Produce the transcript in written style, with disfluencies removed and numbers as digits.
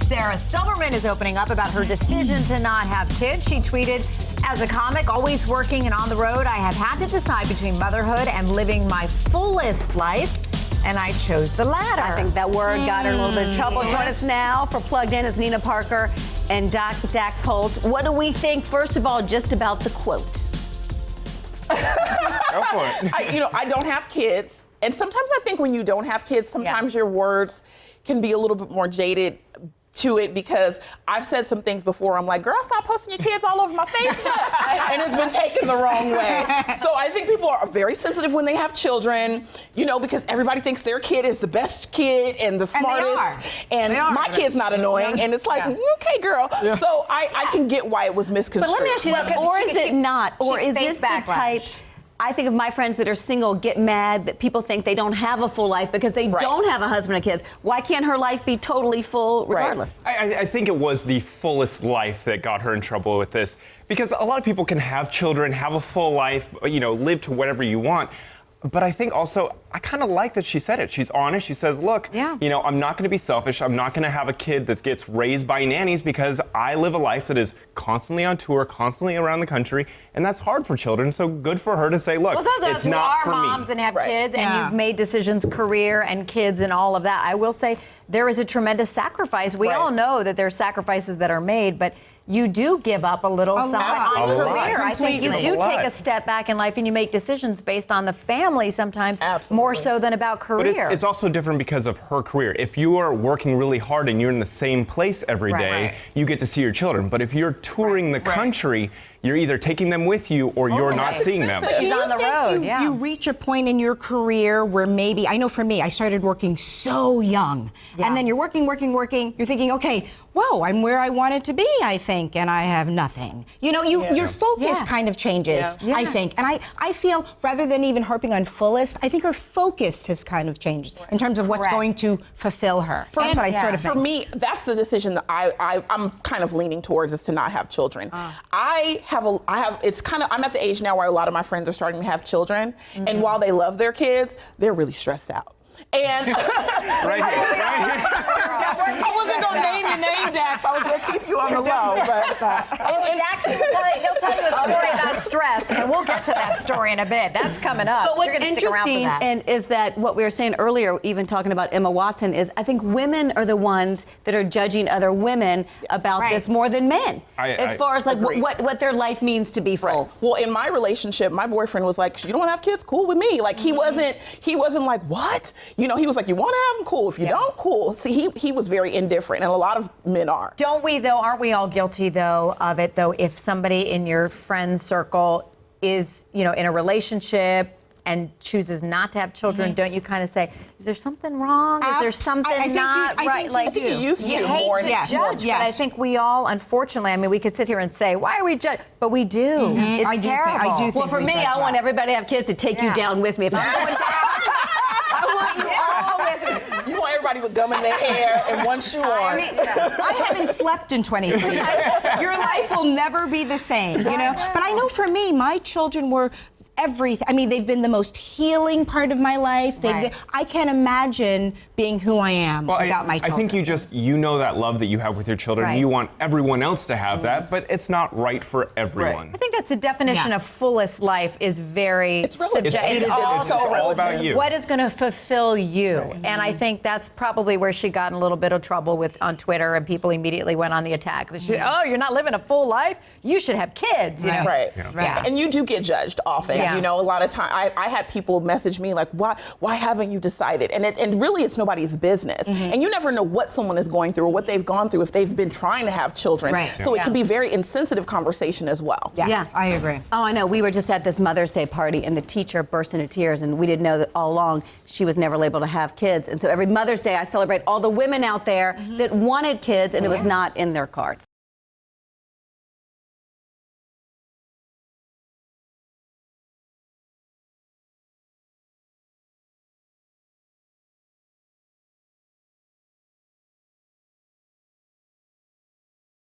Sarah Silverman is opening up about her decision to not have kids. She tweeted, as a comic, always working and on the road, I have had to decide between motherhood and living my fullest life, and I chose the latter. I think that word got her in a little bit of trouble. Join us now for Plugged In. It's Nina Parker and Dax Holt. What do we think, first of all, just about the quote? Go for it. I don't have kids. And sometimes I think when you don't have kids, sometimes your words can be a little bit more jaded to it, because I've said some things before. I'm like, girl, stop posting your kids all over my Facebook. And it's been taken the wrong way. So I think people are very sensitive when they have children, because everybody thinks their kid is the best kid and the smartest. And my kid's not annoying. And it's like, okay, girl. Yeah. So I can get why it was misconstrued. But let me ask you this, or is it not? Or is this the type... I think of my friends that are single get mad that people think they don't have a full life because they don't have a husband and kids. Why can't her life be totally full regardless? I think it was the fullest life that got her in trouble with this, because a lot of people can have children, have a full life, live to whatever you want. But I think also, I kind of like that she said it. She's honest. She says, look, I'm not going to be selfish. I'm not going to have a kid that gets raised by nannies, because I live a life that is constantly on tour, constantly around the country, and that's hard for children. So good for her to say, look, it's not for me. Well, those of us who are moms and have kids, and you've made decisions, career and kids and all of that, I will say there is a tremendous sacrifice. We all know that there are sacrifices that are made, but you do give up a little somewhat on career. I think you do take a step back in life and you make decisions based on the family sometimes more so than about career. But it's also different because of her career. If you are working really hard and you're in the same place every day, you get to see your children. But if you're touring the country, you're either taking them with you or you're not seeing them. But do you think you reach a point in your career where maybe, I know for me, I started working so young. And then you're working, you're thinking, okay, whoa, I'm where I wanted to be, I think, and I have nothing. Your focus kind of changes, I think. And I feel, rather than even harping on Fullest, I think her focus has kind of changed in terms of what's going to fulfill her. That's what I sort of think. For me, that's the decision that I'm kind of leaning towards, is to not have children. I'm at the age now where a lot of my friends are starting to have children, and while they love their kids, they're really stressed out. And right here. I wasn't gonna name your name, Dax. I was gonna keep you on the low, but Dax, he'll tell you a story about stress, and we'll get to that story in a bit. That's coming up. But what's interesting is that what we were saying earlier, even talking about Emma Watson, is I think women are the ones that are judging other women about this more than men, as far as like what their life means to be full. Well, in my relationship, my boyfriend was like, "You don't want to have kids? Cool with me." Like he wasn't like, "What?" He was like, "You want to have them? Cool. If you don't, cool." See, he was very indifferent, and a lot of men are. Don't we, though? Aren't we all guilty, though, of it, though? If somebody in your friend circle is, in a relationship and chooses not to have children, don't you kind of say, is there something wrong? Is there something not right? I think you used to more. Judge, but I think we all, unfortunately, we could sit here and say, why are we judging? But we do. It's terrible. I do think well, for me, I want everybody to have kids to take you down with me. If I'm going down, I want you all with me. You want everybody with gum in their hair and one shoe on. I haven't slept in 23 years. Your life will never be the same, But I know for me, my children were everything. They've been the most healing part of my life. I can't imagine being who I am without my children. I think you know that love that you have with your children. You want everyone else to have that, but it's not right for everyone. I think that's the definition of fullest life is very subjective. It's all about you. What is going to fulfill you? And I think that's probably where she got in a little bit of trouble on Twitter, and people immediately went on the attack. She said, "Oh, you're not living a full life. You should have kids." Right. And you do get judged often. A lot of time I had people message me like, why haven't you decided? And really it's nobody's business. And you never know what someone is going through or what they've gone through if they've been trying to have children. So it can be very insensitive conversation as well. Yes, I agree. Oh, I know. We were just at this Mother's Day party, and the teacher burst into tears, and we didn't know that all along she was never able to have kids. And so every Mother's Day I celebrate all the women out there that wanted kids, and it was not in their cards.